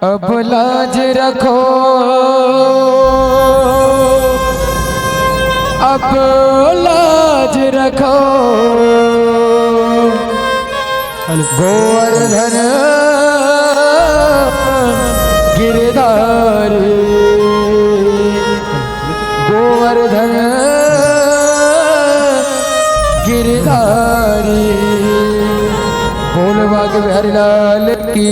अब लाज रखो, अब लाज रखो, गोवर्धन गिरधार, गोवर्धन गिरधारी। बोल बाग बिहारी लाल की।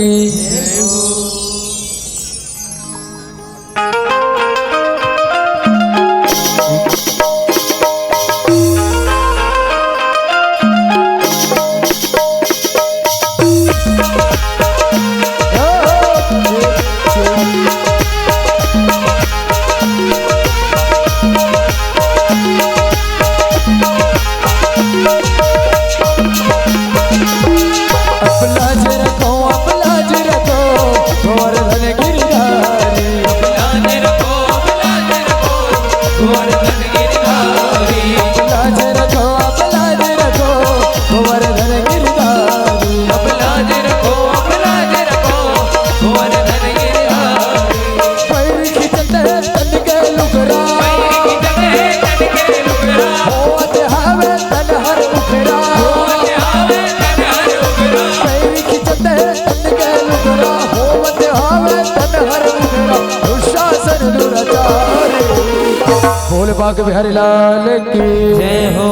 बोल बाग बिहारी लाल की जय हो।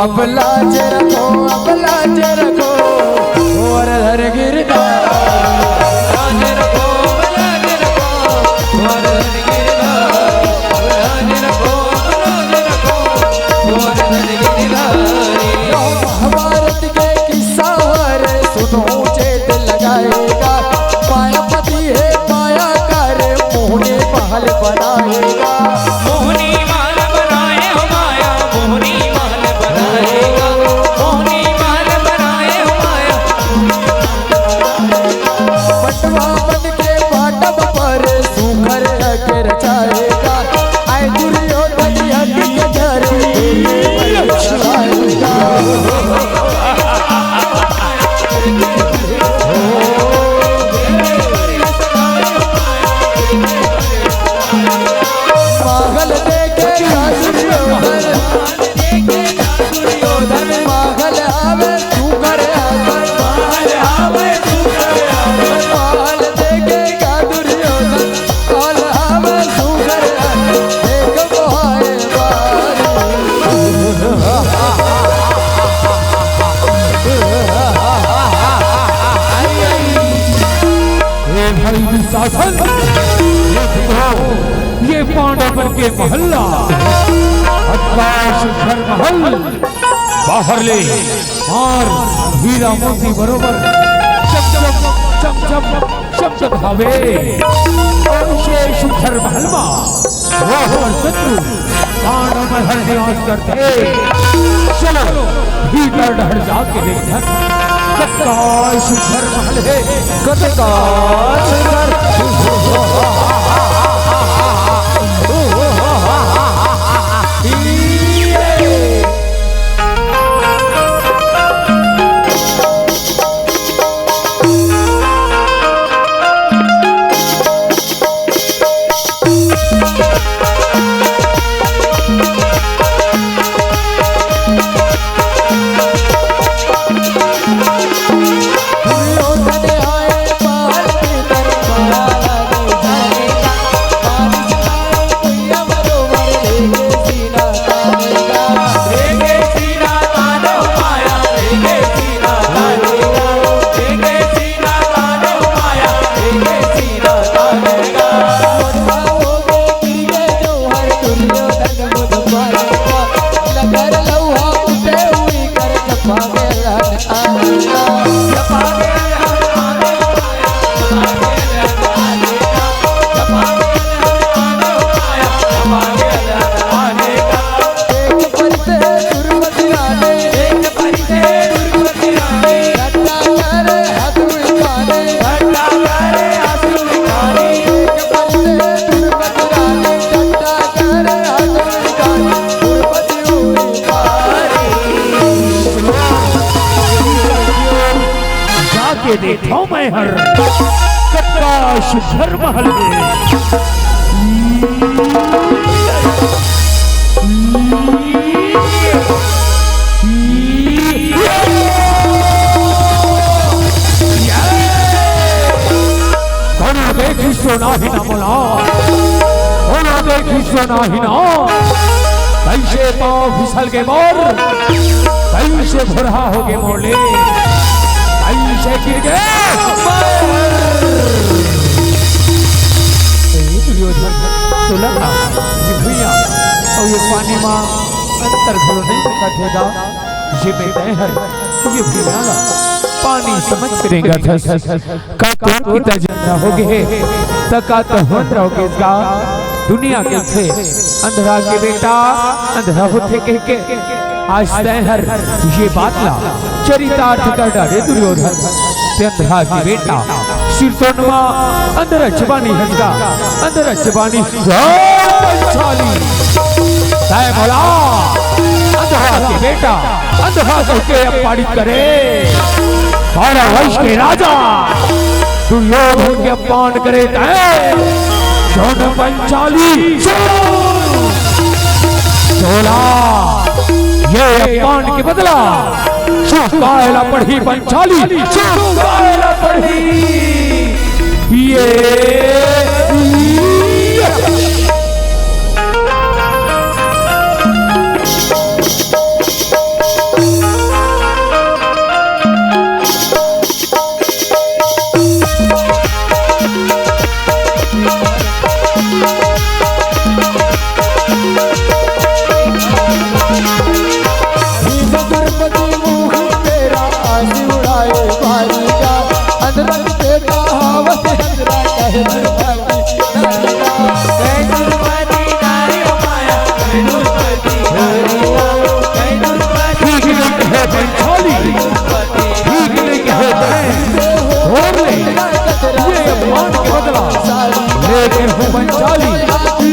अब लाज रखो, अब लाज रखो, गोवर्धन गिरधार, लाज रखो, लाज रखो, गोवर्धन गिरधार, लाज रखो, लाज रखो, गोवर्धन गिरधारी। महाभारत के किस्सा रे सुनो चेत लगाएगा, मायापति है माया कर मोहने महल बनाएगा, शासन ये पांडवन के महल्ला आकाश घर महल बाहर ले और हीरा मोती बरोबर चमचम भावे शेष घर महल में शत्रु पांडव महल निवास करते। चलो भीतर ढड़ जाके देखा कतकाश घर महल है, कतकाश घर। देखो मैं हर प्रकाश घर महल देखी सोना ही ना बोला होना देखी सोना ही ना कैसे पाँव फिसल के मोर कैसे भरा हो गए मोले कैसे गिर गए तो लगा ये भैया और ये पानी माँ अंतर घोल नहीं कटेगा ये बेटे है ये भैया पानी समझ करेगा का कौन पिता जिंदा हो गए तका तो होत रहोगे इसका दुनिया के थे अंधरा के बेटा अंधरा होते के आज तहर ये बात ला चरितार्थ कर डाले दुर्योधन ते अंधरा के बेटा सिर तो नवा अंधरा जवानी हंसगा अंधरा जवानी चाली तय बोला अंधरा के बेटा अंधरा करके पारित करे 12 वर्ष के राजा दुर्योधन के अपमान करे जौन पंचाली चोला ये अपमान के बदला चुकाएला पढ़ी पंचाली चुकाएला पढ़ी ये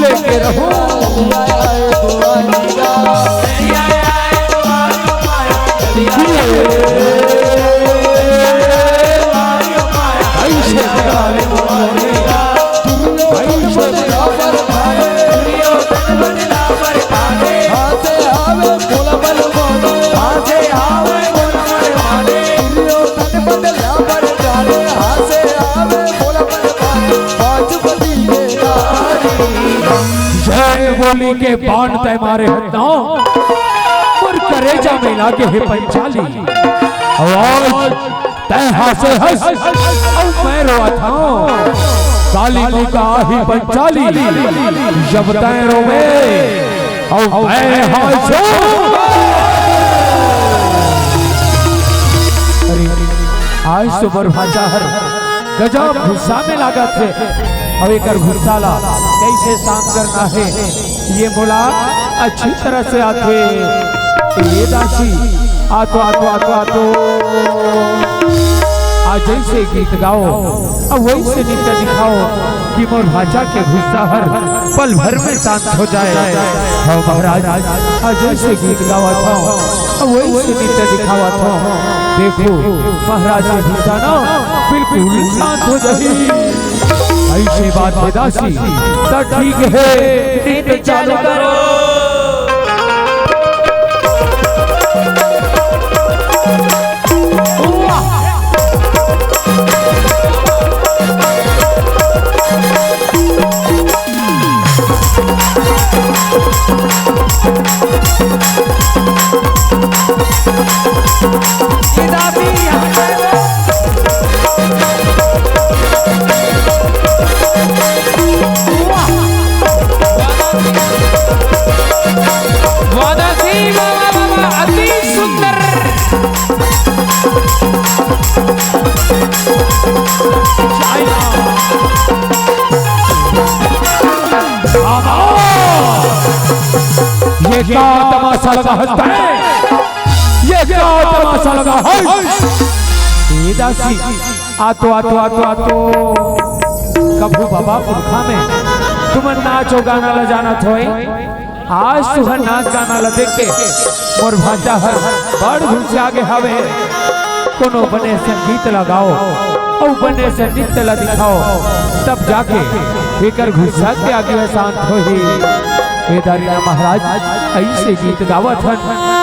लेके रहो बोली के बाण तय मारे हत्ताओं और करेजा में लागे है पंचाली आवाज तय हंसे हंस और मैं रोआ था काली जी का ही पंचाली जब तय रोवे और मैं हंसो आज तो बरभाचा हर गजब गुस्सा में लगा थे अब एक घुसाला कैसे शांत करना है ये बोला अच्छी तरह से आते ये दासी आतो आतो आतो आतो आज जैसे गीत गाओ अब वैसे नृत्य दिखाओ कि मोर भाषा के गुस्सा हर पल भर में शांत हो जाए। हाँ महाराज आज जैसे गीत गावा था अब वैसे नृत्य दिखावा था देखो महाराज का गुस्सा ना बिल्कुल शांत हो जाए। ऐसी बात है दासी तो ठीक है नृत्य चालू करो। ये क्या तमाशा लगा हंसता है, ये क्या तमाशा लगा है। दासी आतो आतो आतो आतो कभू बाबा पुरखा में तुम नाचो गाना ला जाना थोए आज सुबह नाच गाना ला देख के मोर भाजा हर बड़ घुस आगे हवे कोनो बने संगीत लगाओ और बने से नित्य दिखाओ तब जाके एकर गुस्सा के आगे शांत हो ही। हे दारिया महाराज ऐसे गीत गावत हन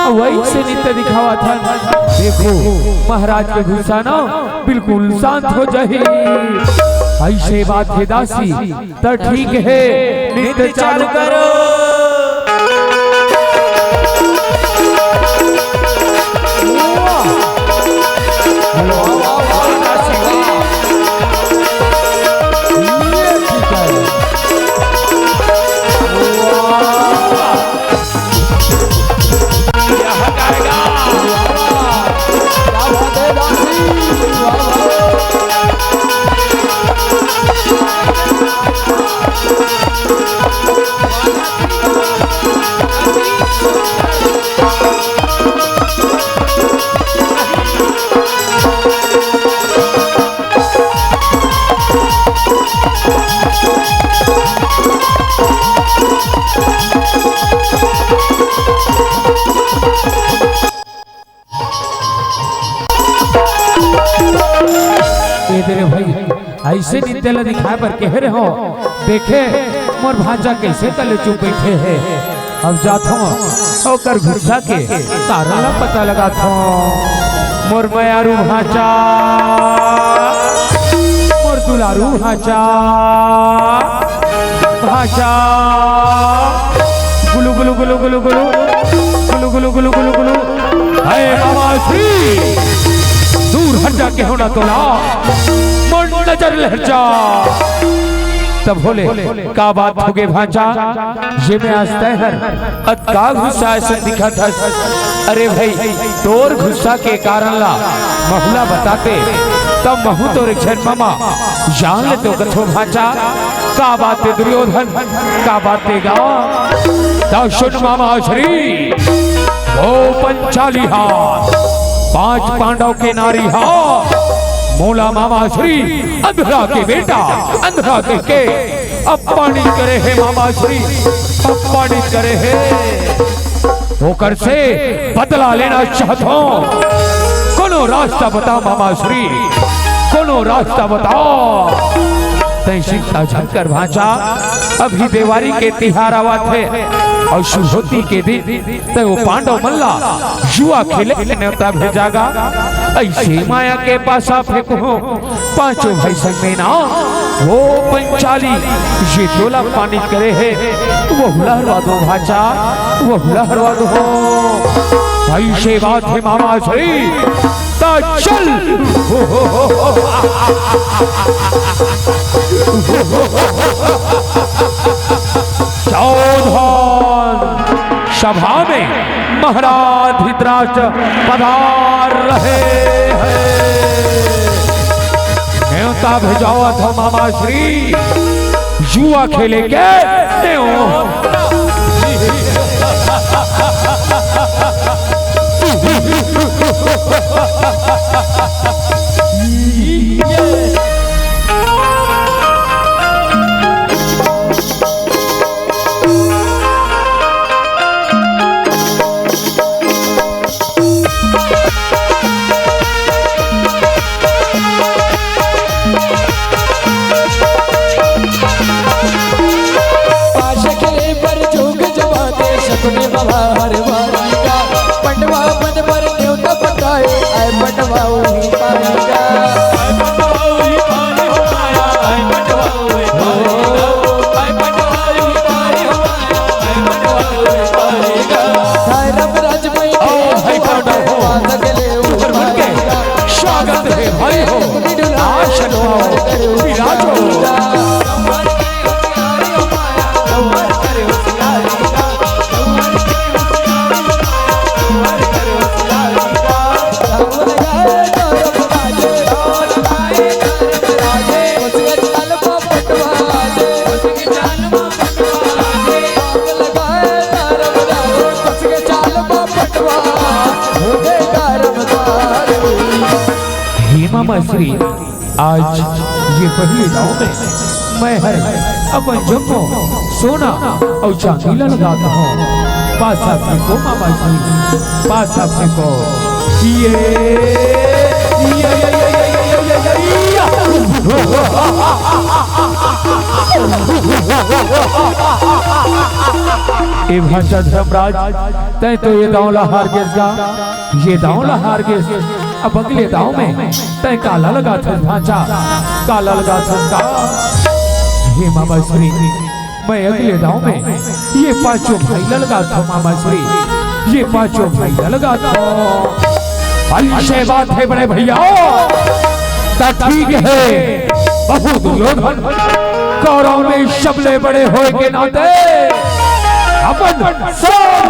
और ऐसे नित्य दिखावत हन। देखो महाराज के गुस्सा ना बिल्कुल शांत हो जाही। ऐसे बात है दासी तो ठीक है नित्य चालू करो। ऐसे नित्य दिखाए पर कह रहे हो देखे मोर भांजा कैसे तले चुप बैठे है। अब जाता हूँ और गुस्सा के तारा ला पता लगा था। मोर मयारू भांजा मोर दुलारू भांजा भांजा गुलु गुलु गुलु गुलु गुलु गुलु गुलु गुलु गुलु गुलु हाय मामा श्री दूर हट जाके होना तोला नजर लहर जा। तब बोले का बात हो गए भांजा ये मैं आज तहर का गुस्सा ऐसा दिखा था। अरे भाई तोर गुस्सा के कारण ला महुला बताते तब महू तो रिक्शन मामा जान ले तो कथो भांजा का बात है दुर्योधन का बात है गा सुन मामा श्री वो 45 हाथ 5 पांडव के नारी हाथ मोला मामा श्री अंधरा के बेटा अंधरा के अपमानित करे है मामा श्री अपमानित करे है। होकर से बदला लेना चाहता हूँ। कोनो रास्ता बताओ मामा श्री कोनो रास्ता बताओ। तैसिकता झंकर भांजा अभी देवारी के तिहार आवा थे और शुभोती के दिन तो वो पांडव मल्ला जुआ खेले न्योता भेजागा। ऐसे माया के पास फेंको 5 भाई संग में ना वो 45 ये तोला पानी करे है वो लहरवा दो भाचा वो लहरवा दो। ऐसे बात है मामा श्री ता चल चौधन सभा में महाराज धृतराष्ट्र पधार रहे हैं। न्योता भेजावा था मामा श्री जुआ खेले के पंडवा मन पर न्योता पकाए आए पंडवा वही पाएगा आए पंडवा वही पानी हो आया आए पंडवा वही पाएगा आए पंडवा वही पानी हो आया आए पंडवा वही पाएगा हाय रामराज में हाय पंडव हो सगले ऊपर के स्वागत है भाई हो आसन हो विराजो मामा श्री आज ये पहले गाँव में मैं हर अपन जम्मो सोना और चांदी लगाता हूँ। पास आपने को मामा श्री पास आपने को ये ए भाषा धर्मराज तय तो ये दावला हार गेसगा, ये दावला हार गेस। अब अगले दाव में तय काला लगा था भाषा, काला लगा था। हे मामा श्री, मैं अगले दाव में ये पांचों भाई लगा था मामा श्री, ये पांचों भाई लगा था। अच्छे बात है बड़े भैया, ठीक है। बहु दुर्योधन कौरव में शबले बड़े होए के नाते अपन सब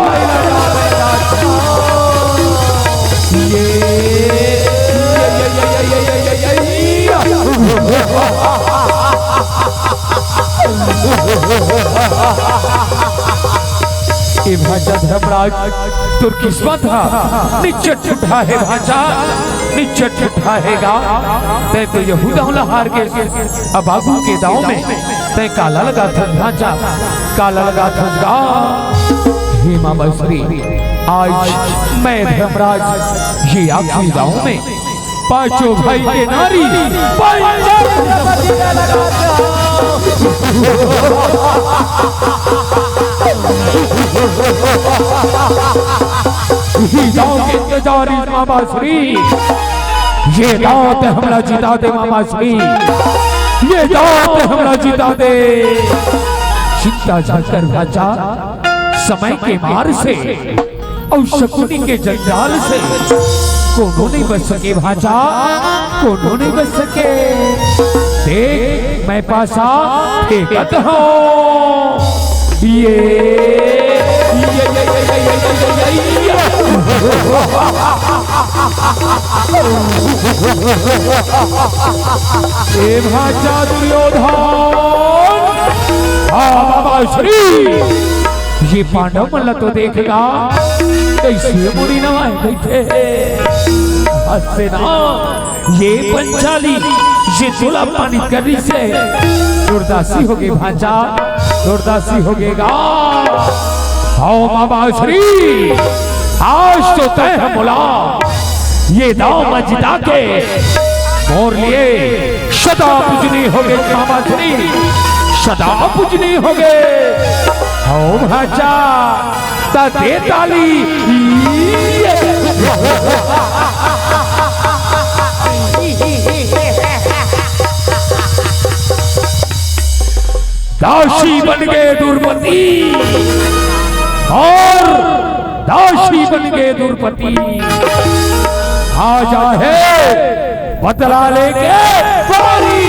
ये भाषा धर्मराज तुर किस्मत था निश्चित उठा है भाषा, निश्चित उठा हैगा। तय तो यहूदा हार के अब आगू के दाव में तय काला लगा था भाषा, काला लगा था। हे मामा श्री, आज मैं धर्मराज ये आखिरी दाव में पांचों भाई के नारी गाँव के इंतजारी मामा श्री, ये दावत हमला जिता दे मामा श्री, ये दावत हमला जिता दे। चिंता जाकर भाचा समय के मार से और शकुनी के जंजाल से कोनो नहीं बच सके भाचा, कोनो नहीं बच सके। देख मैं पासा फेंकत हूँ ये भाचा दुर्योधन। हाँ बाबा श्री, ये पांडव मल्ल तो देखेगा कैसे मुड़ी नवाए बैठे हंसे ना। ये पंचाली ये दूल्हा पानी करी से दुर्दासी हो गई भाचा, दुर्दासी हो गएगा। आओ मामा श्री, आज तो तय है बोला ये दाव मजिदा के मोर लिए सदा पूजनी हो गए मामा श्री, सदा पूजनी हो गए। आओ भाचा ता दे ताली। दासी बन गए दुर्पति और दासी बन गए दुर्पति। आजा है बदला लेके बारी।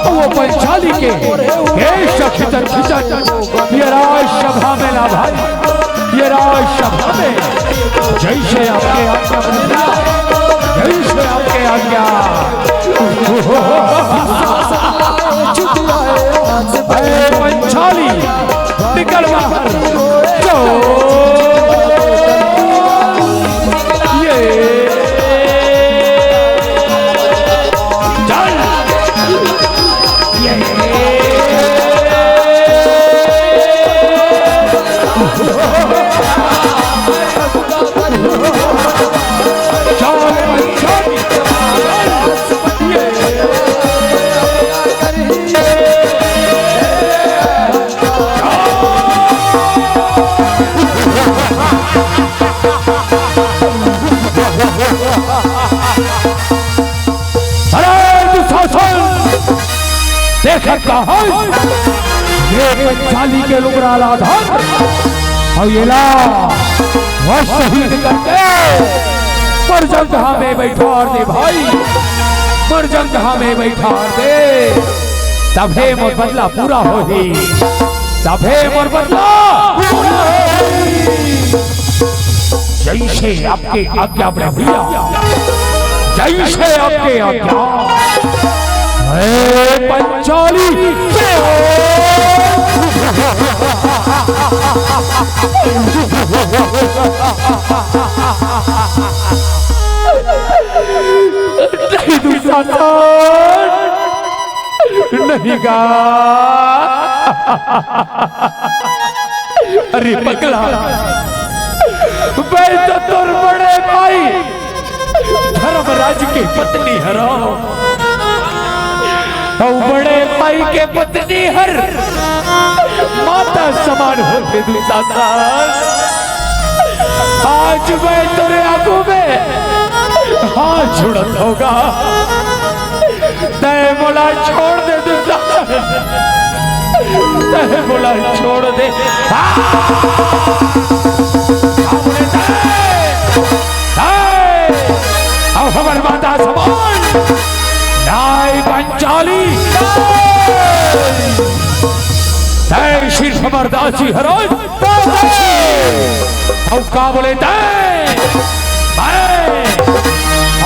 वो पंचाली के ये राज सभा में ना भाई, ये राज सभा में जैसे आपके आज्ञा बनेगा, जैसे आपके आज्ञा। पंचाली निकल बाहर ये पंचाली के लुगराला धन और ये ला शहीद करके मरजंग हमें बैठा दे भाई, मरजंग हमें बैठा दे। तभे मोर बदला पूरा हो ही, तभे मोर बदला पूरा हो ही। जैसे आपके आज्ञा बड़े भैया, जैसे आपके आज्ञा। है पंचाली नहीं दुशासन नहीं गा। अरे पगला मैं तो तुर बड़े भाई धर्मराज की पत्नी हरा तो बड़े भाई के पत्नी हर माता समान होते दुशासन। आज मैं तेरे आंखों में हाथ जुड़त होगा तय बोला छोड़ दे दुशासन तय बोला छोड़ दे। अब हमारे माता समान नाय पंचाली तय श्री समरदासी हरोज अब का बोले तय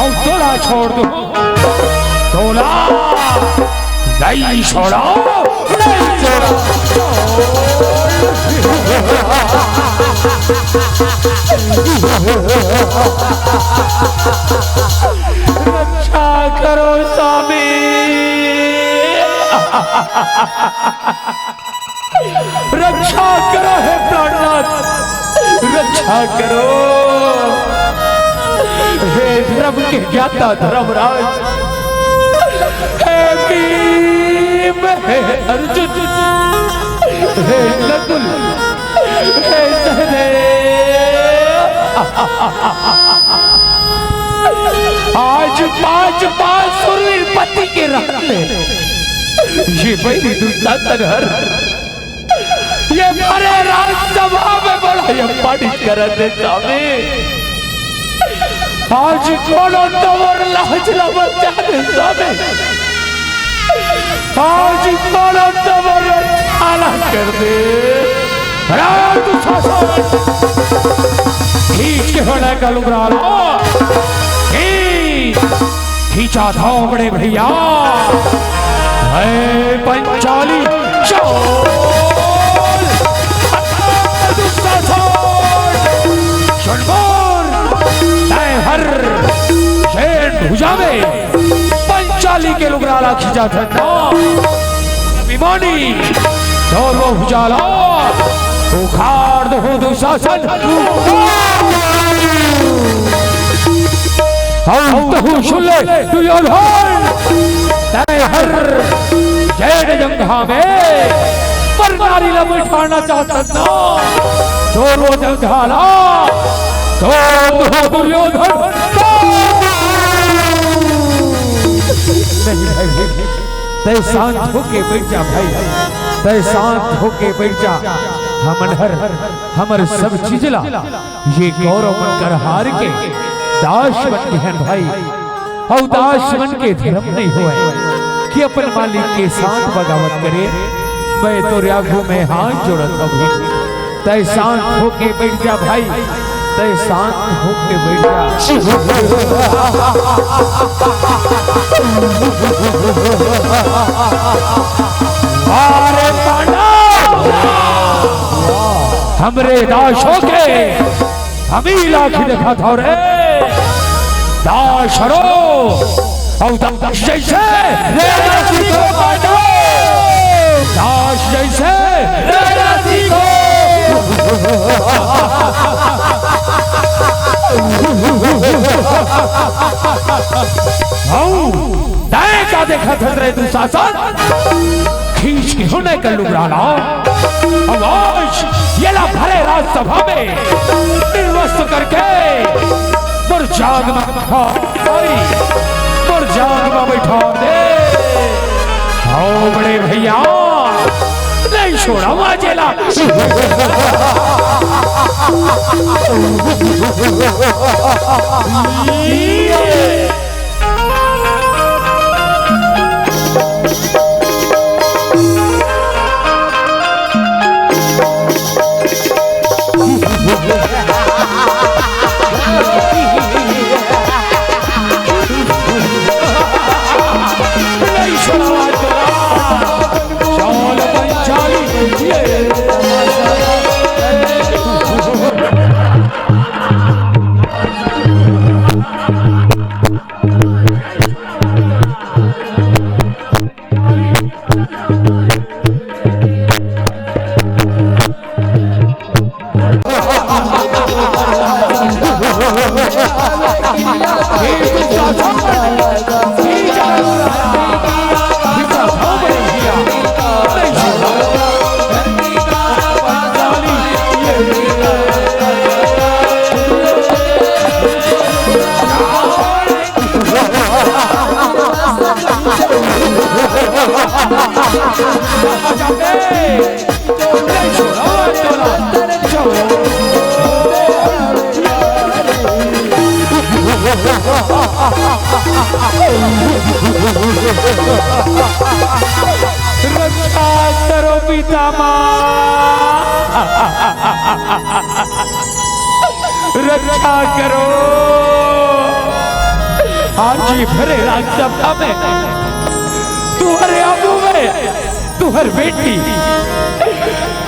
अब तोला छोड़ दो तोला नहीं छोड़ा नहीं छोड़ा। रक्षा करो स्वामी रक्षा करो है प्राणनाथ रक्षा करो हे धर्म के ज्ञाता धर्मराज हे भीम हे अर्जुन हे नकुल हे सहदेव आज पांच सुरवीर पति के रहते ये मेरी दुशासन हर ये बड़े राजसभा में बड़ा ये पार्टी करते स्वामी। आज कोनो तवर लाज न बचाने स्वामी आज कोनो तवर छाला कर दे खींच के होने का लुगरा लो खींचा था बड़े भैया पंचाली हर भुजा में पंचाली के लुगराला खींचा था विमानी दोनों भुजाला उखाड़ दो दुशासन दुर्योधन हर जय जंघा में पर नारी ला बिठाना चाहता था दोनों जंघाला तो दुर्योधन तय शांत होके बैठ जा भाई तय शांत होके बैठ जा हमर सब चीजला ये गौरव बनकर हार के दास बन गए भाई और दास बन के धर्म नहीं हुए कि अपन मालिक के साथ बगावत करे। मैं तो आंखों में हाथ जोड़ता हूँ तय शांत होके बैठ जा भाई तय शांत होके बैठ जा। अरे हमरे दासों के हमी लाखी देखा था रे दासरो और दास जैसे रेडासी को काटो दास जैसे रेडासी को दाएं का देखा था रे दुशासन खींच के होने का लुगराला आवाज ये ला भरे राजसभा में निर्वस्त करके मुरजाग में बैठा दे आओ बड़े भैया नहीं छोड़ा वाजेला नहीं छोड़ा रक्षा करो पितामह, रक्षा करो। आज ये भरे राज्यसभा में तुहरे आगू में तुहर बेटी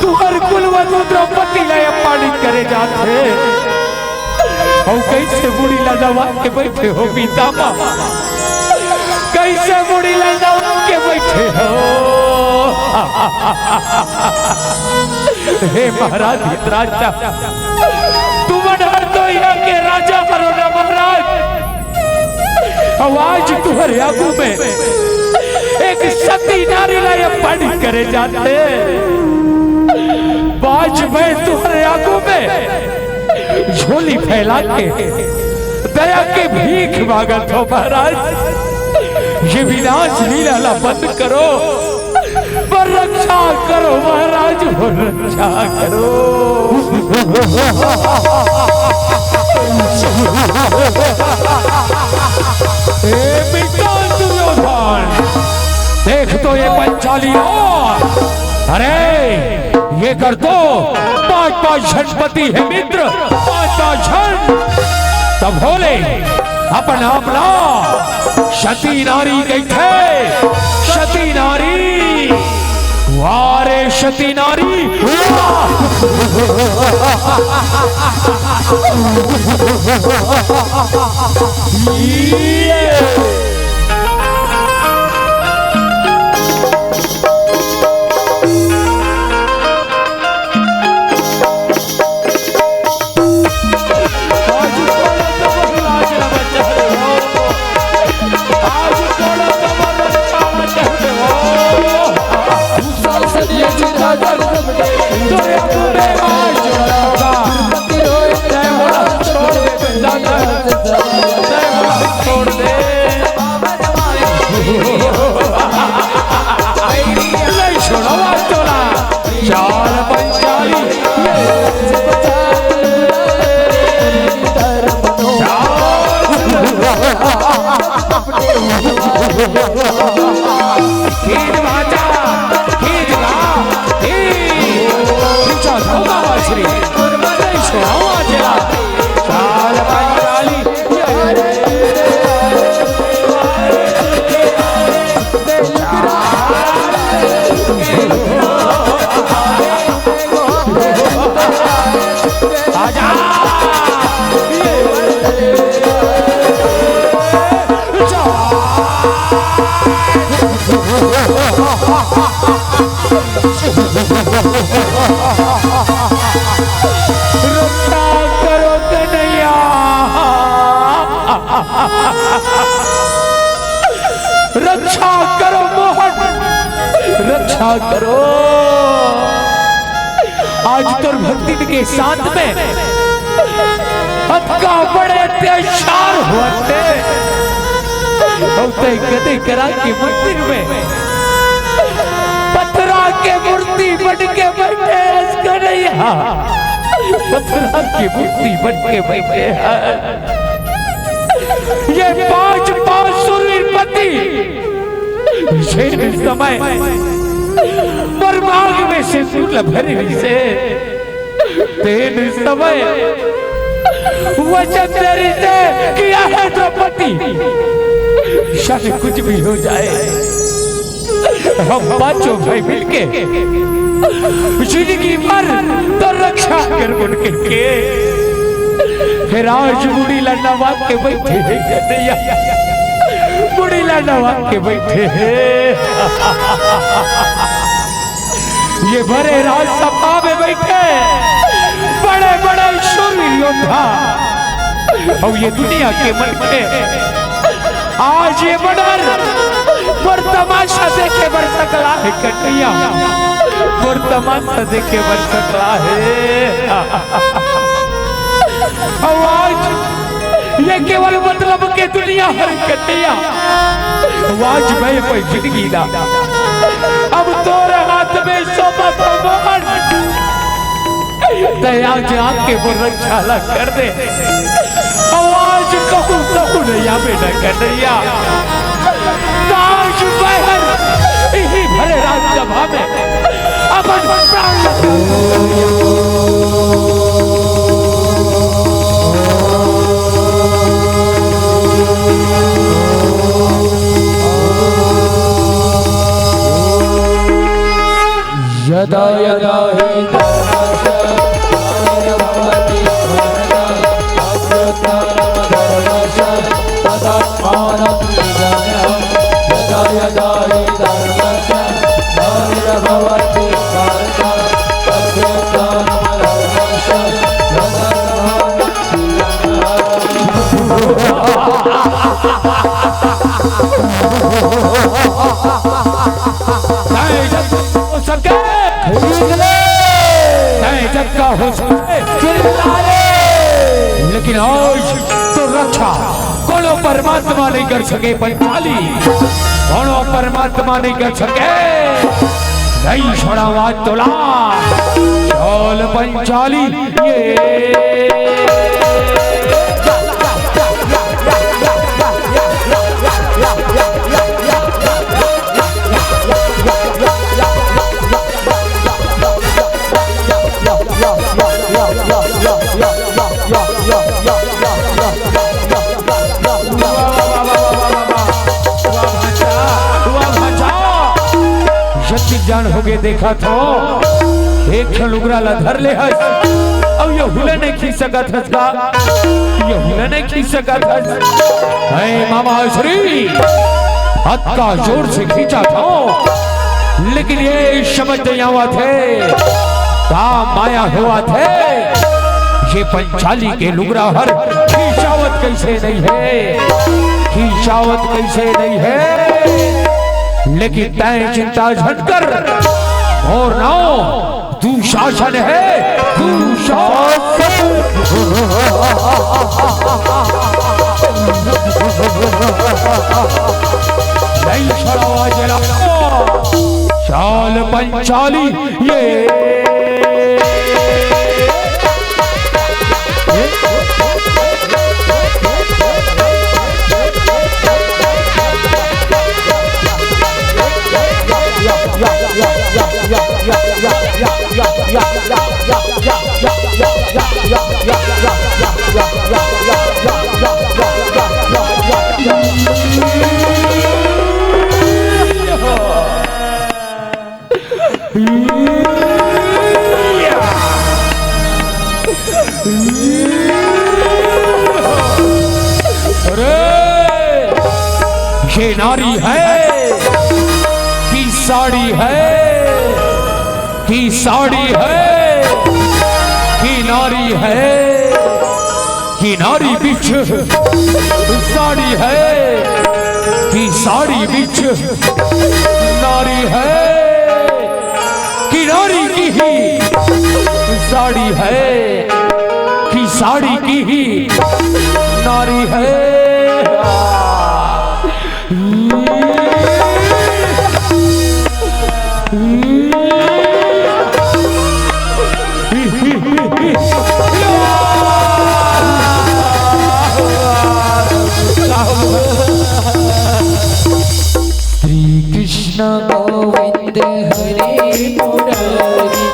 तुहर कुलवधु द्रौपदी लाय अपमानित करे जाते और कैसे बुढ़ी लड़वा के बैठे हो पितामह, कैसे बुढ़ी लड़वा के बैठे हो। हे महाराज धृतराष्ट्र, तुम हर तो यहाँ के राजा बनो ना महाराज। आज तुम्हारे आगू में एक सती नारी लाय अपमानित करे जाते, बाज में तुम्हारे आगू में झोली फैला के दया के भीख मांगत हो महाराज। ये विनाश लीला बंद करो, पर रक्षा करो महाराज, पर रक्षा करो। दुर्योधन देख तो ये पंचाली, अरे ये कर दो 5-5 झटपति है मित्र, 5-5 झट तब बोले अपना अपना सती नारी गई थे, सती नारी वारे सती नारी रक्षा करो मोहन, रक्षा करो। आज तो भक्ति के साथ में हत्का बड़े अत्याचार होते कदे करा के मंदिर में पत्थरा के मूर्ति बन के बैठे कन्हैया, पत्थरा की मूर्ति बन के बैठे हैं। ये 5-5 सूर्यपति समय बर्बाद में से भरे से तेन समय वचन तेरी से किया है द्रौपदी, शायद कुछ भी हो जाए हम 5 भाई मिलके जिंदगी भर तो रक्षा कर उनके के। फिर आज बुढ़ी लड़ना वाक के बैठे हैं कन्हैया, बुढ़ी लड़ना वाक के बैठे हैं। ये भरे राजसभा में बैठे बड़े बड़े शूर योद्धा और ये दुनिया के मन में आज ये मर्डर पर तमाशा देखे बर सकला है कन्हैया, पर तमाशा देखे बर सकला है। आवाज ये केवल मतलब के दुनिया हर कन्हैया, आवाज मैं कोई जिंदगी दा अब तोरे हाथ में सोमा कमान दया जाके वो रक्षा कर दे। आवाज कहूँ कहूँ नैया बेटा कन्हैया, ताज बहर यही भरे राज्यसभा में अपन प्राण यदा यदा हि धर्मस्य ग्लानिर्भवति तदात्मानं निगम्यहम्। यदा यदा हि धर्मस्य ग्लानिर्भवति का हो लेकिन आज तो रक्षा कोनो परमात्मा नहीं कर सके पंचाली, कोनो परमात्मा नहीं कर सके। नहीं छोड़ा आज तोला चोल पंचाली ये जान हो गए देखा तो एक लुगरा लधर ले हस अब ये हुले नहीं खींच सका था, ये हुले नहीं खींच सका था। मामा श्री हाथ का जोर से खींचा था लेकिन ये समझ नहीं आवा थे का माया हुआ थे। ये पंचाली के लुगरा हर खींचावत कैसे नहीं है, खींचावत कैसे नहीं है। लेकिन तय चिंता झटकर और नाओ तू शासन है, तू शासन नहीं छड़ावा जला चाल पंचाली ये ये नारी है कि साड़ी है, कि साड़ी है कि नारी है, कि नारी बिच साड़ी है कि साड़ी बिच नारी है, कि नारी की ही साड़ी है कि साड़ी की ही नारी है। श्री कृष्ण गोविंद हरे मुरारी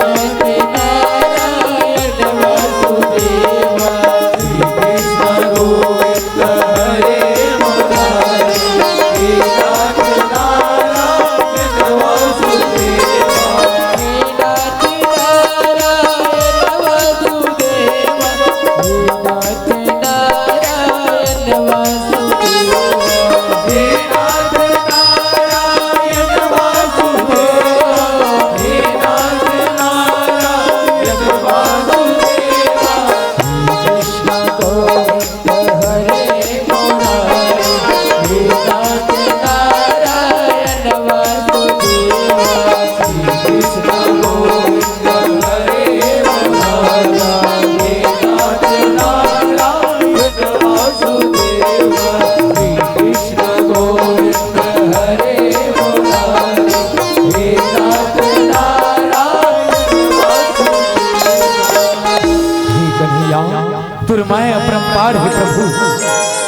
नाथ नारायण वासुदेवा। श्री कृष्ण गोविंद हरे मुरारी नाथ नारायण वासुदेवा। नाथ नारायण वासुदेवा, नाथ नारायण वासुदेवा।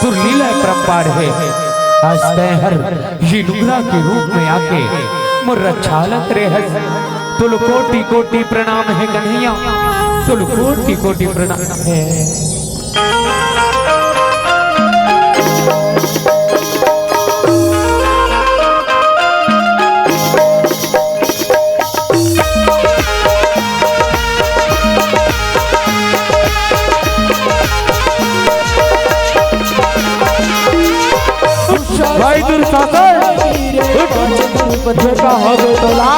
सुरलीला परम्पार है। आज तैहर ये लुगरा के रूप में आके मुर रक्षालत रेहस। तुल कोटि कोटि प्रणाम है कन्हैया, तुल कोटि कोटि प्रणाम है। भाई दुर्शासन ये का हो गए तोला,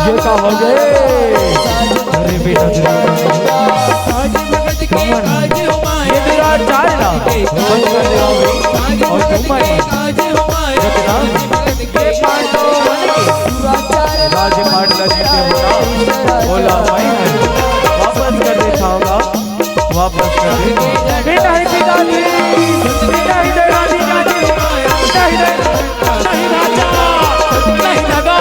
ये का हो गए। अरे बेटा ये तेरा चालना बंद कर दे और तुम राज पाटला जीते होना बोला भाई वापस कर दे खाओगा, वापस कर दे बेटा है पिताजी, बेटा है दादी जाजी, बेटा है नहीं राजा नहीं लगा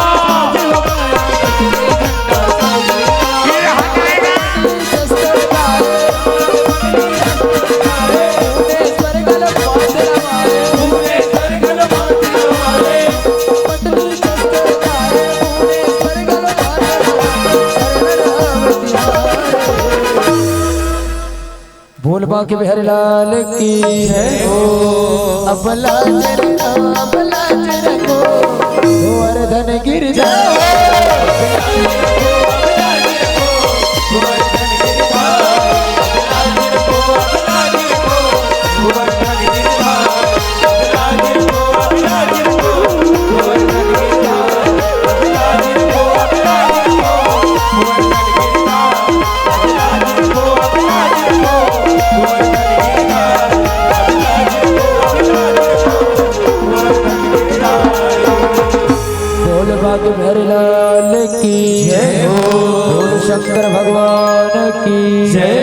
बोल बाके बिहारी लाल की है हो। अबला जर को गोवर्धन गिर लाल की जय हो। शंकर भगवान की जय।